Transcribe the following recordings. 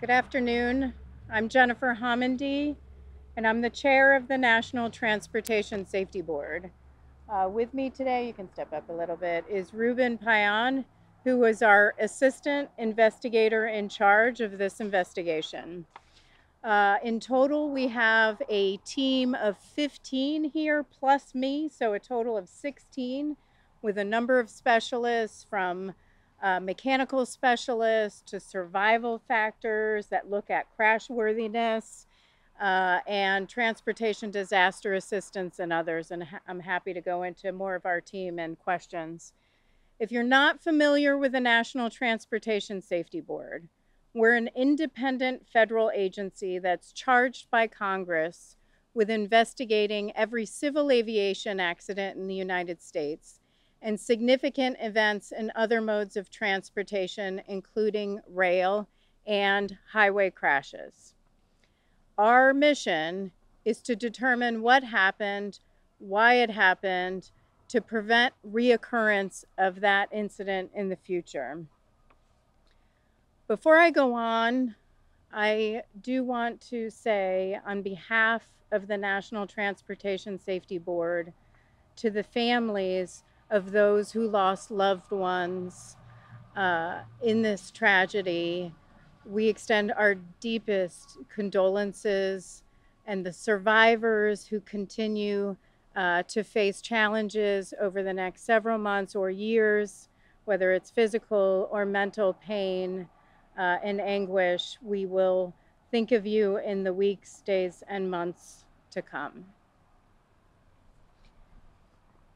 Good afternoon. I'm Jennifer Homendy, and I'm the chair of the National Transportation Safety Board. With me today, you can step up a little bit, is Ruben Payan, who was our assistant investigator in charge of this investigation. In total, we have a team of 15 here, plus me, so a total of 16, with a number of specialists from mechanical specialists to survival factors that look at crashworthiness and transportation disaster assistance and others. And I'm happy to go into more of our team and questions. If you're not familiar with the National Transportation Safety Board, we're an independent federal agency that's charged by Congress with investigating every civil aviation accident in the United States and significant events in other modes of transportation, including rail and highway crashes. Our mission is to determine what happened, why it happened, to prevent reoccurrence of that incident in the future. Before I go on, I do want to say on behalf of the National Transportation Safety Board to the families of those who lost loved ones in this tragedy, we extend our deepest condolences, and the survivors who continue to face challenges over the next several months or years, whether it's physical or mental pain and anguish, we will think of you in the weeks, days, and months to come.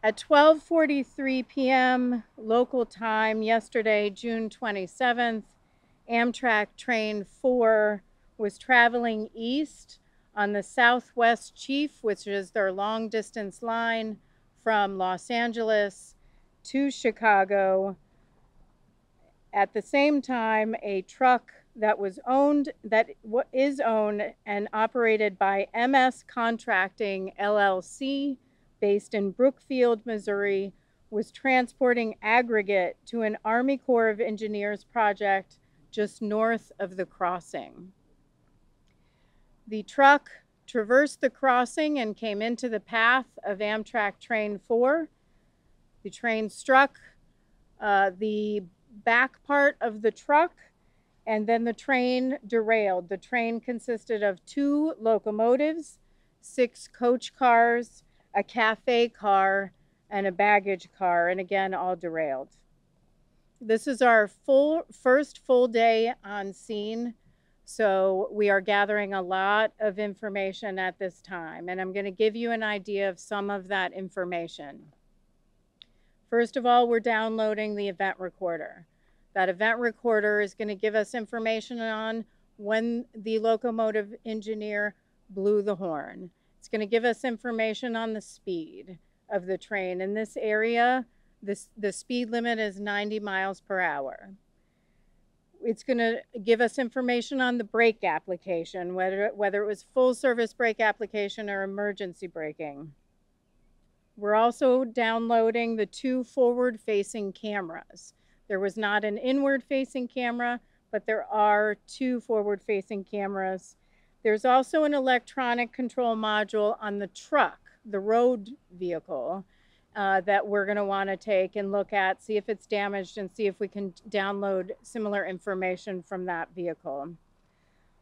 At 12:43 p.m. local time yesterday, June 27th, Amtrak train 4 was traveling east on the Southwest Chief, which is their long distance line from Los Angeles to Chicago. At the same time, a truck that is owned and operated by MS Contracting LLC, based in Brookfield, Missouri, was transporting aggregate to an Army Corps of Engineers project just north of the crossing. The truck traversed the crossing and came into the path of Amtrak Train 4. The train struck the back part of the truck, and then the train derailed. The train consisted of 2 locomotives, 6 coach cars, a cafe car, and a baggage car, and again, all derailed. This is our first full day on scene, so we are gathering a lot of information at this time, and I'm going to give you an idea of some of that information. First of all, we're downloading the event recorder. That event recorder is going to give us information on when the locomotive engineer blew the horn. It's going to give us information on the speed of the train. In this area, the speed limit is 90 miles per hour. It's going to give us information on the brake application, whether it was full service brake application or emergency braking. We're also downloading the 2 forward-facing cameras. There was not an inward-facing camera, but there are 2 forward-facing cameras. There's also an electronic control module on the truck, the road vehicle, that we're going to want to take and look at, see if it's damaged, and see if we can download similar information from that vehicle.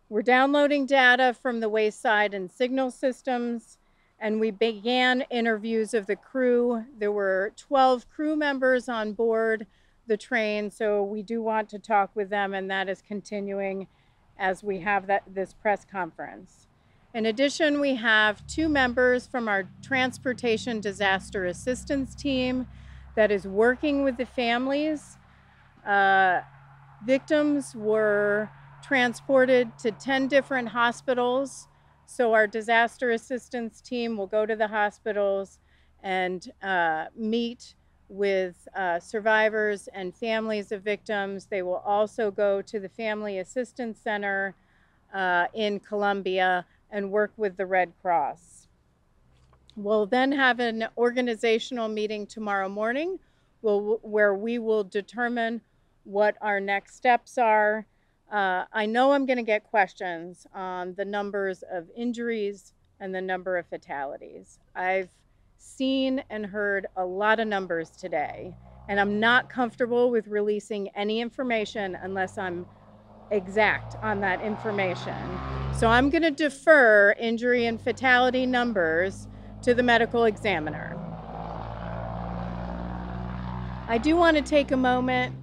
We're downloading data from the wayside and signal systems, and we began interviews of the crew. There were 12 crew members on board the train, so we do want to talk with them, and that is continuing as we have this press conference. In addition, we have 2 members from our Transportation Disaster Assistance team that is working with the families. Victims were transported to 10 different hospitals, so our disaster assistance team will go to the hospitals and meet with survivors and families of victims. They will also go to the Family Assistance Center in Columbia and work with the Red Cross. We'll then have an organizational meeting tomorrow morning where we will determine what our next steps are I know I'm going to get questions on the numbers of injuries and the number of fatalities. I've seen and heard a lot of numbers today, and I'm not comfortable with releasing any information unless I'm exact on that information. So I'm going to defer injury and fatality numbers to the medical examiner. I do want to take a moment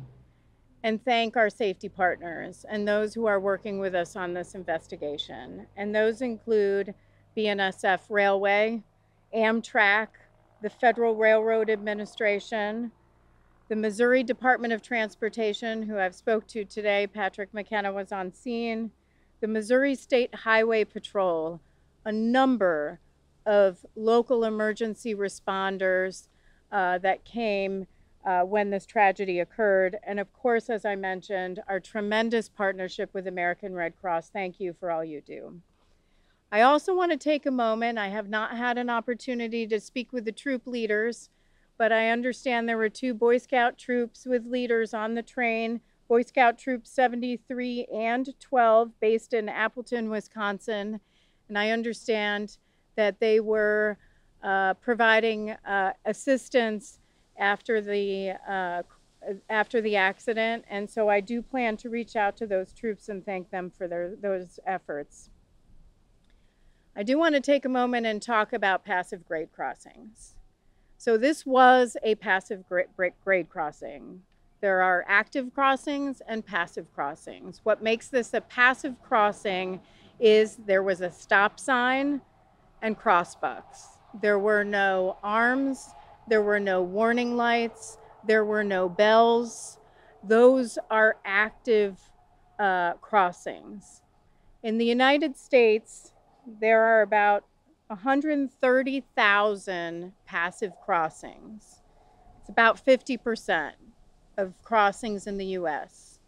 and thank our safety partners and those who are working with us on this investigation. And those include BNSF Railway, Amtrak, the Federal Railroad Administration, the Missouri Department of Transportation, who I've spoke to today. Patrick McKenna was on scene. The Missouri State Highway Patrol, a number of local emergency responders that came when this tragedy occurred. And of course, as I mentioned, our tremendous partnership with American Red Cross. Thank you for all you do. I also want to take a moment. I have not had an opportunity to speak with the troop leaders, but I understand there were 2 Boy Scout troops with leaders on the train, Boy Scout Troop 73 and 12, based in Appleton, Wisconsin. And I understand that they were providing assistance after the accident. And so I do plan to reach out to those troops and thank them for those efforts. I do want to take a moment and talk about passive grade crossings. So this was a passive grade crossing. There are active crossings and passive crossings. What makes this a passive crossing is there was a stop sign and crossbucks. There were no arms, there were no warning lights, there were no bells. Those are active crossings. In the United States, there are about 130,000 passive crossings. It's about 50% of crossings in the US.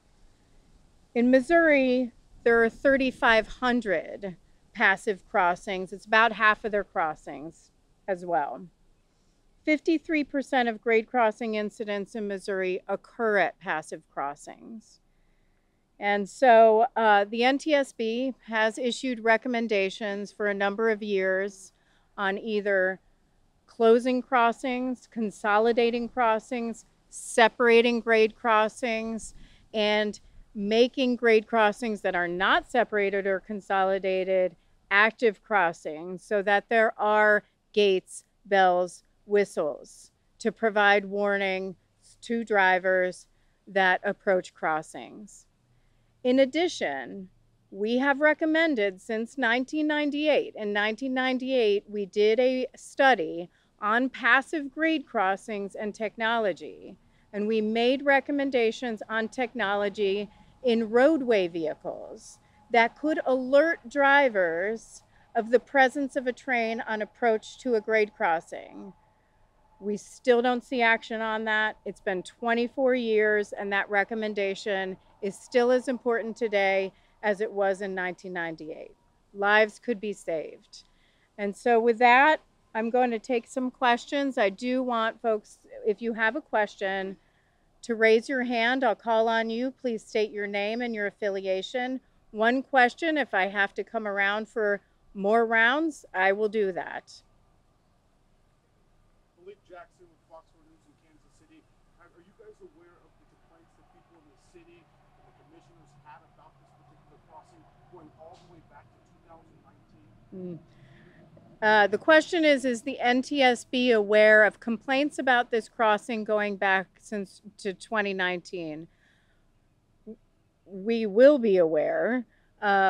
In Missouri, there are 3,500 passive crossings. It's about half of their crossings as well. 53% of grade crossing incidents in Missouri occur at passive crossings. And so the NTSB has issued recommendations for a number of years on either closing crossings, consolidating crossings, separating grade crossings, and making grade crossings that are not separated or consolidated active crossings so that there are gates, bells, whistles to provide warning to drivers that approach crossings. In addition, we have recommended since 1998. In 1998, we did a study on passive grade crossings and technology, and we made recommendations on technology in roadway vehicles that could alert drivers of the presence of a train on approach to a grade crossing. We still don't see action on that. It's been 24 years, and that recommendation is still as important today as it was in 1998. Lives could be saved. And so with that, I'm going to take some questions. I do want folks, if you have a question, to raise your hand. I'll call on you. Please state your name and your affiliation. One question. If I have to come around for more rounds, I will do that. Jackson with Fox 4 News in Kansas City. Are you guys aware of the complaints that people in the city and the commissioners had about this particular crossing going all the way back to 2019? The question is the NTSB aware of complaints about this crossing going back since to 2019? We will be aware.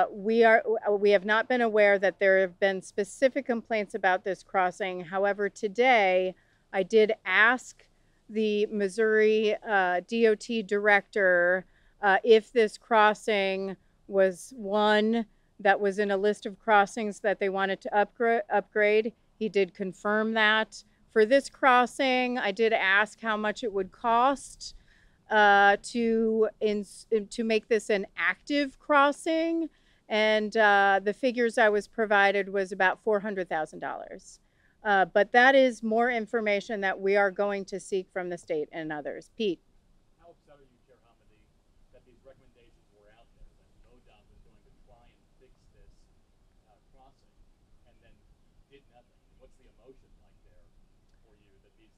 We have not been aware that there have been specific complaints about this crossing. However, today I did ask the Missouri DOT director if this crossing was one that was in a list of crossings that they wanted to upgrade. He did confirm that. For this crossing, I did ask how much it would cost to make this an active crossing, and the figures I was provided was about $400,000. But that is more information that we are going to seek from the state and others. Pete. How upset are you, Chair Homendy, that these recommendations were out there, crossing and then did nothing? What's the emotion like there for you that these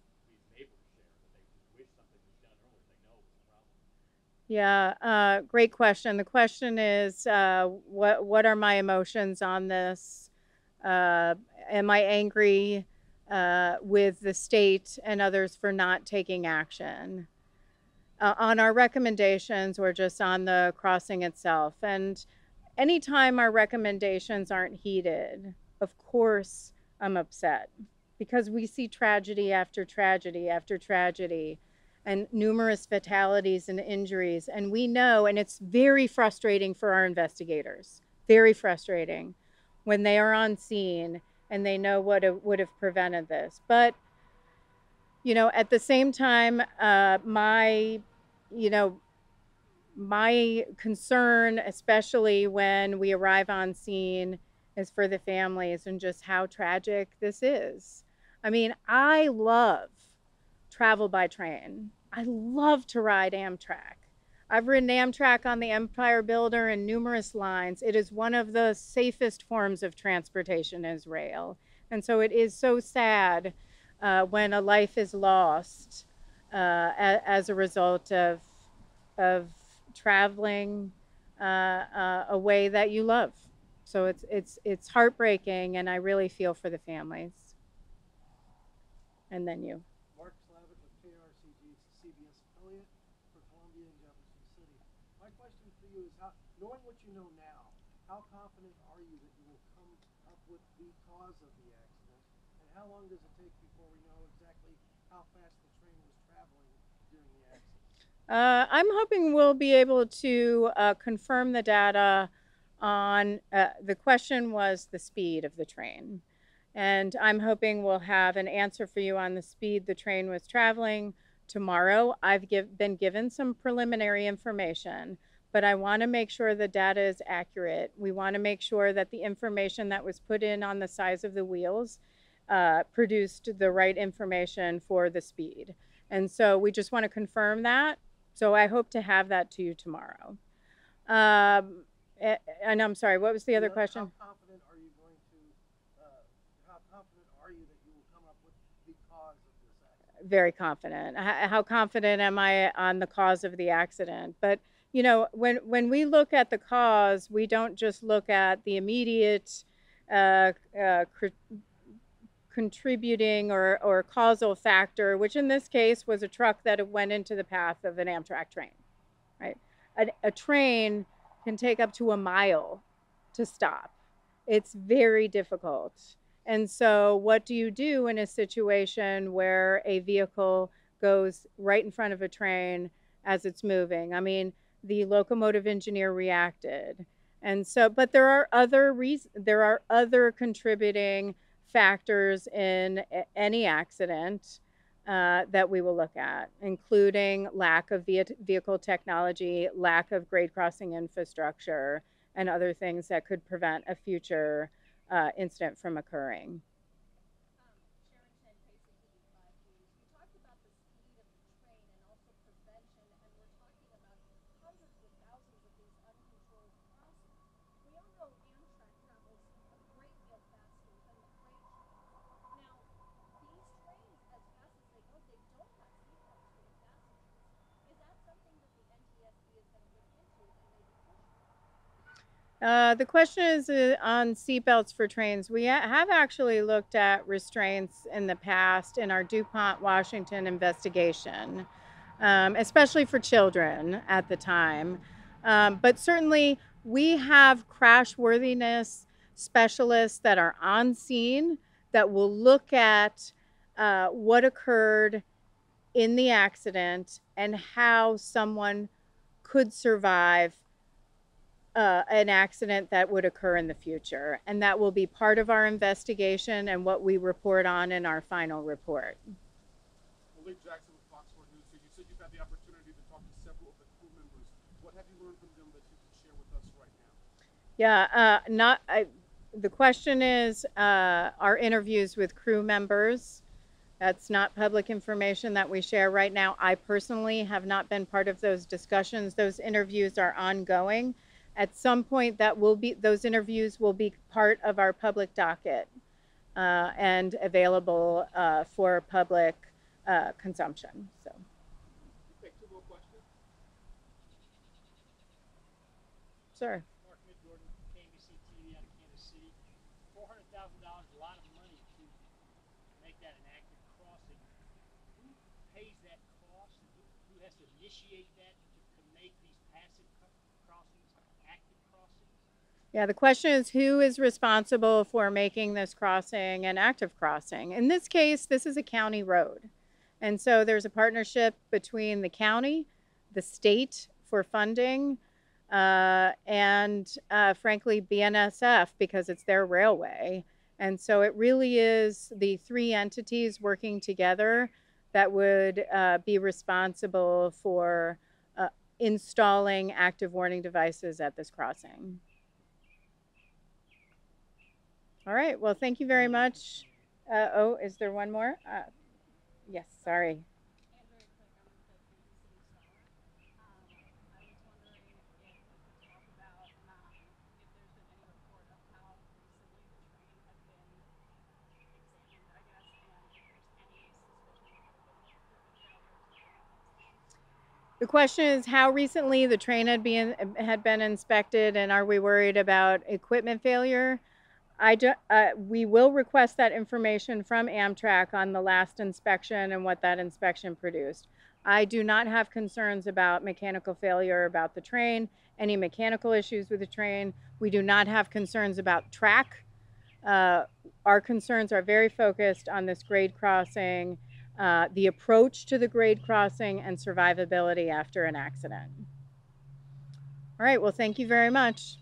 neighbors share, that they wish something was done earlier? They know it was a problem. Yeah, great question. The question is, what are my emotions on this? Uh, am I angry with the state and others for not taking action on our recommendations or just on the crossing itself? And anytime our recommendations aren't heeded, of course I'm upset because we see tragedy after tragedy after tragedy and numerous fatalities and injuries. And we know, and it's very frustrating for our investigators, very frustrating when they are on scene and they know what would have prevented this. But, at the same time, you know, my concern, especially when we arrive on scene, is for the families and just how tragic this is. I mean, I love travel by train. I love to ride Amtrak. I've ridden Amtrak on the Empire Builder and numerous lines. It is one of the safest forms of transportation is rail. And so it is so sad when a life is lost as a result of traveling a way that you love. So it's heartbreaking, and I really feel for the families. And then you. Mark Slavitt with KRCG, CBS affiliate for Columbia and Jefferson City. My question for you is, knowing what you know now, how confident are you that you will come up with the cause of the accident? And how long does it take before we know exactly how fast the train was traveling during the accident? I'm hoping we'll be able to confirm the data on the question was the speed of the train. And I'm hoping we'll have an answer for you on the speed the train was traveling tomorrow. I've been given some preliminary information, but I want to make sure the data is accurate. We want to make sure that the information that was put in on the size of the wheels produced the right information for the speed. And so we just want to confirm that. So I hope to have that to you tomorrow. And I'm sorry, what was the other question? How confident are you going to? How confident are you that you will come up with the cause of this accident? Very confident. How confident am I on the cause of the accident? But when we look at the cause, we don't just look at the immediate uh, uh, contributing or causal factor, which in this case was a truck that went into the path of an Amtrak train, right? A train can take up to a mile to stop. It's very difficult. And so, what do you do in a situation where a vehicle goes right in front of a train as it's moving? I mean, the locomotive engineer reacted. And so, but there are other contributing factors in any accident that we will look at, including lack of vehicle technology, lack of grade crossing infrastructure, and other things that could prevent a future incident from occurring. The question is on seatbelts for trains. We have actually looked at restraints in the past in our DuPont, Washington investigation, especially for children at the time. But certainly, we have crash worthiness specialists that are on scene that will look at what occurred in the accident and how someone could survive an accident that would occur in the future. And that will be part of our investigation and what we report on in our final report. Malik Jackson with Fox 4 News. So you said you've had the opportunity to talk to several of the crew members. What have you learned from them that you can share with us right now? Yeah, not. The question is our interviews with crew members. That's not public information that we share right now. I personally have not been part of those discussions. Those interviews are ongoing. At some point, those interviews will be part of our public docket and available for public consumption. So. Take two more questions. Sir. Mark Mid-Gordon, KBC TV out of Kansas City. $400,000 is a lot of money to make that an active crossing. Who pays that cost? Who has to initiate that to make these passive crossings active crossings? Yeah, the question is who is responsible for making this crossing an active crossing? In this case, this is a county road. And so there's a partnership between the county, the state for funding, and frankly, BNSF because it's their railway. And so it really is the three entities working together that would be responsible for installing active warning devices at this crossing. All right, well, thank you very much. Oh, is there one more? Yes, sorry. The question is how recently the train had been inspected, and are we worried about equipment failure? We will request that information from Amtrak on the last inspection and what that inspection produced. I do not have concerns about mechanical failure about the train, any mechanical issues with the train. We do not have concerns about track. Our concerns are very focused on this grade crossing, the approach to the grade crossing, and survivability after an accident. All right, well, thank you very much.